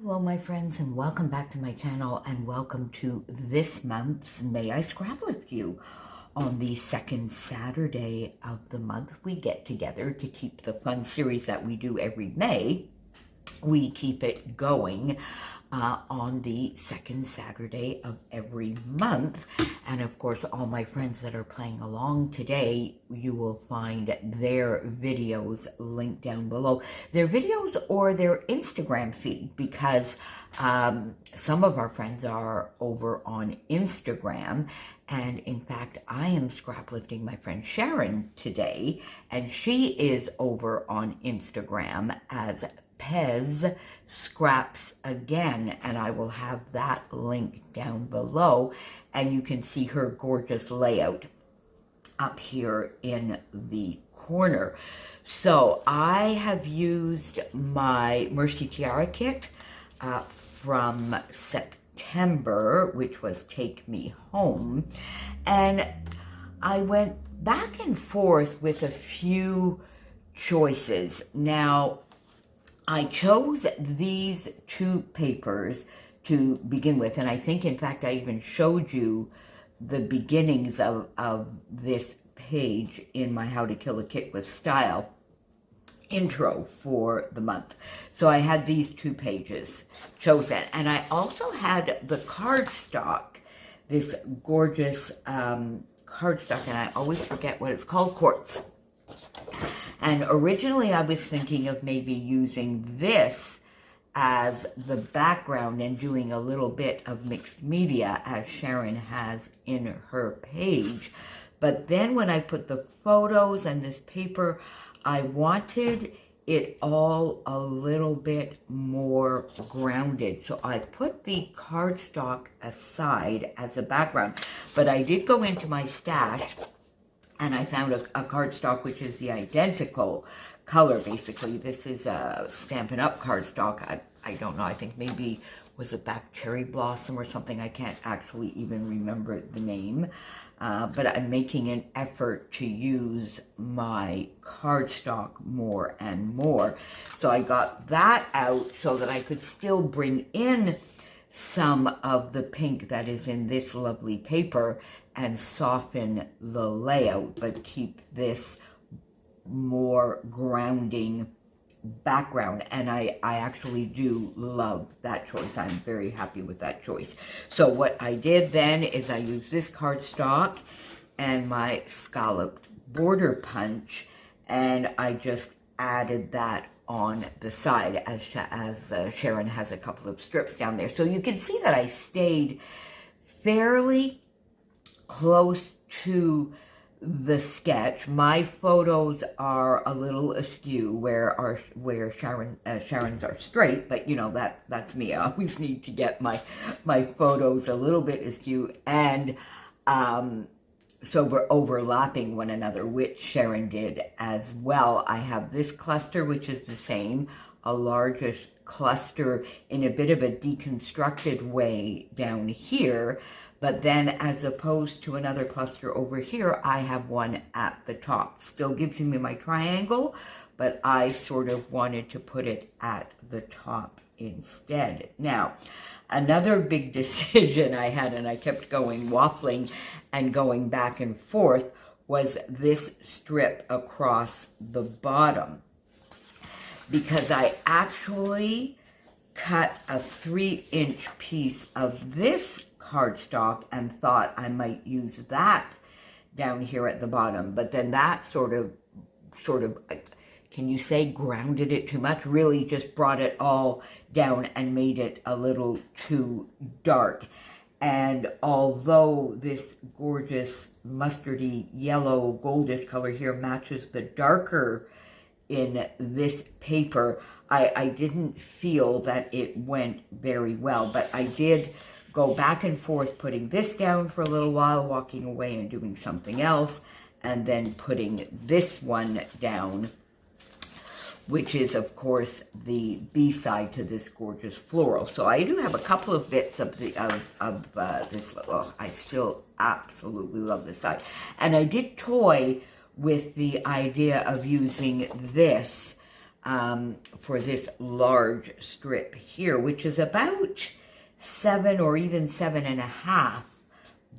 Hello my friends, and welcome back to my channel, and welcome to this month's May I Scrap Lift You. On the second Saturday of the month, we get together to keep the fun series that we do every May. We keep it going on the second Saturday of every month. And of course, all my friends that are playing along today, you will find their videos linked down below. Their videos or their Instagram feed, because some of our friends are over on Instagram. And in fact, I am scrap lifting my friend Sharon today, and she is over on Instagram as Pez Scraps Again, and I will have that link down below, and you can see her gorgeous layout up here in the corner. So I have used my Mercy Tiara kit from September, which was Take Me Home, and I went back and forth with a few choices. Now, I chose these two papers to begin with, and I think, in fact, I even showed you the beginnings of this page in my How to Kill a Kit with Style intro for the month. So I had these two pages chosen, and I also had the cardstock, this gorgeous cardstock, and I always forget what it's called, Quartz. And originally I was thinking of maybe using this as the background and doing a little bit of mixed media, as Sharon has in her page. But then when I put the photos and this paper, I wanted it all a little bit more grounded. So I put the cardstock aside as a background. But I did go into my stash, and I found a cardstock which is the identical color, basically. This is a Stampin' Up! Cardstock. I don't know, I think maybe, was it that Cherry Blossom or something? I can't actually even remember the name. But I'm making an effort to use my cardstock more and more. So I got that out so that I could still bring in some of the pink that is in this lovely paper and soften the layout, but keep this more grounding background. And I actually do love that choice. I'm very happy with that choice. So what I did then is I used this cardstock and my scalloped border punch, and I just added that on the side as Sharon has a couple of strips down there. So you can see that I stayed fairly close to the sketch. My photos are a little askew where Sharon's are straight, but you know, that's me. I always need to get my photos a little bit askew, and so we're overlapping one another, which Sharon did as well. I have this cluster, which is the same, a largish cluster in a bit of a deconstructed way down here. But then, as opposed to another cluster over here, I have one at the top. Still gives me my triangle, but I sort of wanted to put it at the top instead. Now, another big decision I had, and I kept going waffling and going back and forth, was this strip across the bottom. Because I actually cut a 3-inch piece of this cardstock and thought I might use that down here at the bottom, but then that sort of, can you say grounded it too much? Really just brought it all down and made it a little too dark. And although this gorgeous mustardy yellow goldish color here matches the darker in this paper, I didn't feel that it went very well, but I did go back and forth putting this down for a little while, walking away and doing something else, and then putting this one down, which is, of course, the B-side to this gorgeous floral. So I do have a couple of bits of this. Oh, I still absolutely love this side. And I did toy with the idea of using this for this large strip here, which is about 7 or even 7.5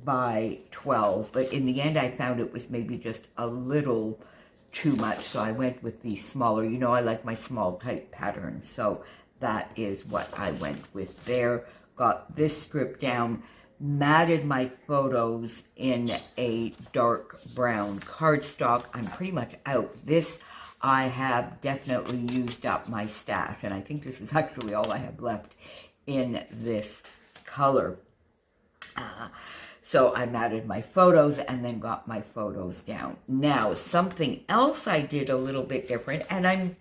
by 12. But in the end, I found it was maybe just a little too much, so I went with the smaller. You know, I like my small type patterns, so that is what I went with there. Got this strip down, matted my photos in a dark brown cardstock. I'm pretty much out. This, I have definitely used up my stash, and I think this is actually all I have left in this color. So I matted my photos and then got my photos down. Now, something else I did a little bit different, and I'm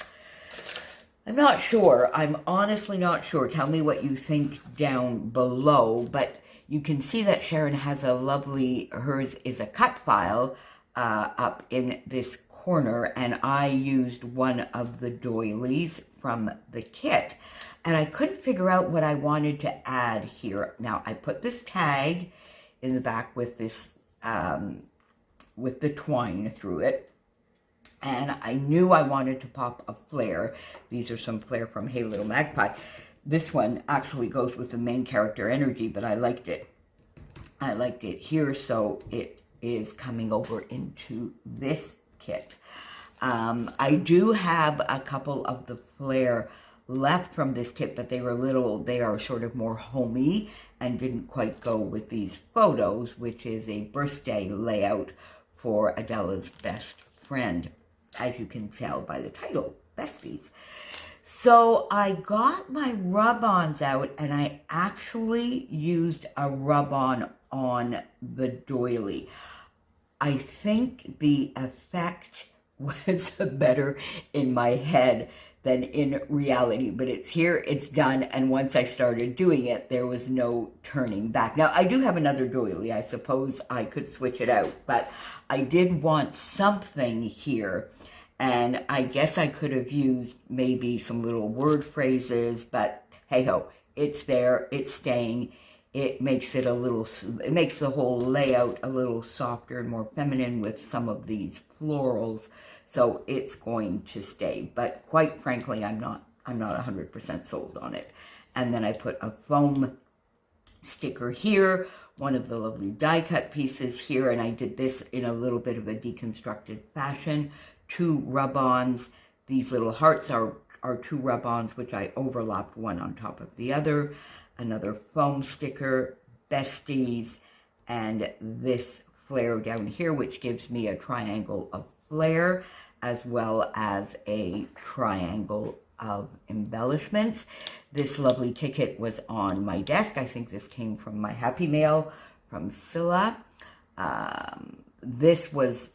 not sure. I'm honestly not sure. Tell me what you think down below. But you can see that Sharon has a lovely, hers is a cut file up in this corner. And I used one of the doilies from the kit. And I couldn't figure out what I wanted to add here. Now, I put this tag in the back with this, with the twine through it. And I knew I wanted to pop a flare. These are some flare from Hey Little Magpie. This one actually goes with the main character energy, but I liked it. I liked it here, so it is coming over into this kit. I do have a couple of the flare left from this kit, but they are sort of more homey and didn't quite go with these photos, which is a birthday layout for Adela's best friend, as you can tell by the title, Besties. So I got my rub-ons out, and I actually used a rub-on on the doily. I think the effect was better in my head than in reality, but it's here, it's done, and once I started doing it, there was no turning back. Now, I do have another doily. I suppose I could switch it out, but I did want something here, and I guess I could have used maybe some little word phrases, but hey-ho, it's there, it's staying. It makes it it makes the whole layout a little softer and more feminine with some of these florals. So it's going to stay, but quite frankly, I'm not 100% sold on it. And then I put a foam sticker here, one of the lovely die cut pieces here, and I did this in a little bit of a deconstructed fashion. 2 rub-ons. These little hearts are 2 rub-ons, which I overlapped one on top of the other. Another foam sticker, Besties, and this flare down here, which gives me a triangle of flare, as well as a triangle of embellishments. This lovely ticket was on my desk. I think this came from my Happy Mail from Scylla. This was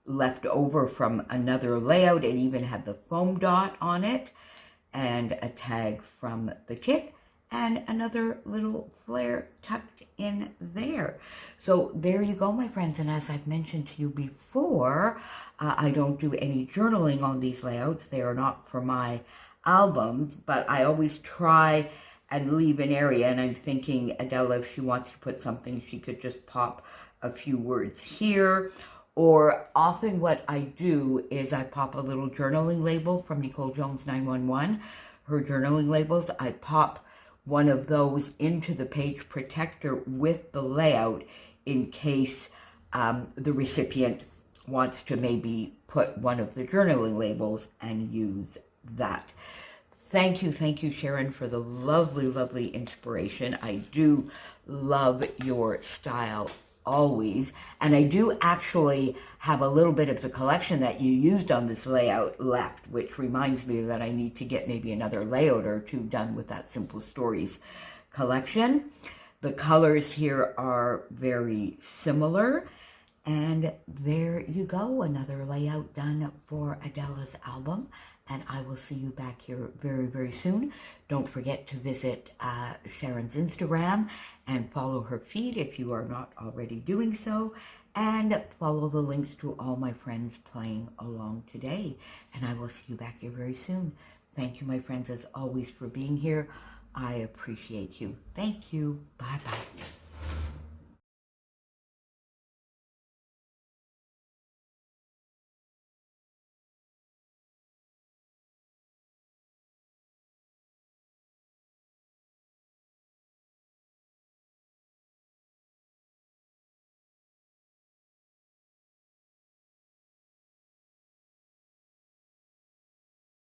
left over from another layout. It even had the foam dot on it and a tag from the kit and another little flare tucked in there. So there you go, my friends. And as I've mentioned to you before, I don't do any journaling on these layouts. They are not for my albums, but I always try and leave an area. And I'm thinking, Adela, if she wants to put something, she could just pop a few words here. Or often what I do is I pop a little journaling label from Nicole Jones 911. Her journaling labels, I pop one of those into the page protector with the layout in case the recipient wants to maybe put one of the journaling labels and use that. Thank you, Sharon, for the lovely, lovely inspiration. I do love your style always, and I do actually have a little bit of the collection that you used on this layout left, which reminds me that I need to get maybe another layout or 2 done with that Simple Stories collection. The colors here are very similar, and there you go, another layout done for Adela's album. And I will see you back here very, very soon. Don't forget to visit Sharon's Instagram and follow her feed if you are not already doing so. And follow the links to all my friends playing along today. And I will see you back here very soon. Thank you, my friends, as always, for being here. I appreciate you. Thank you. Bye-bye.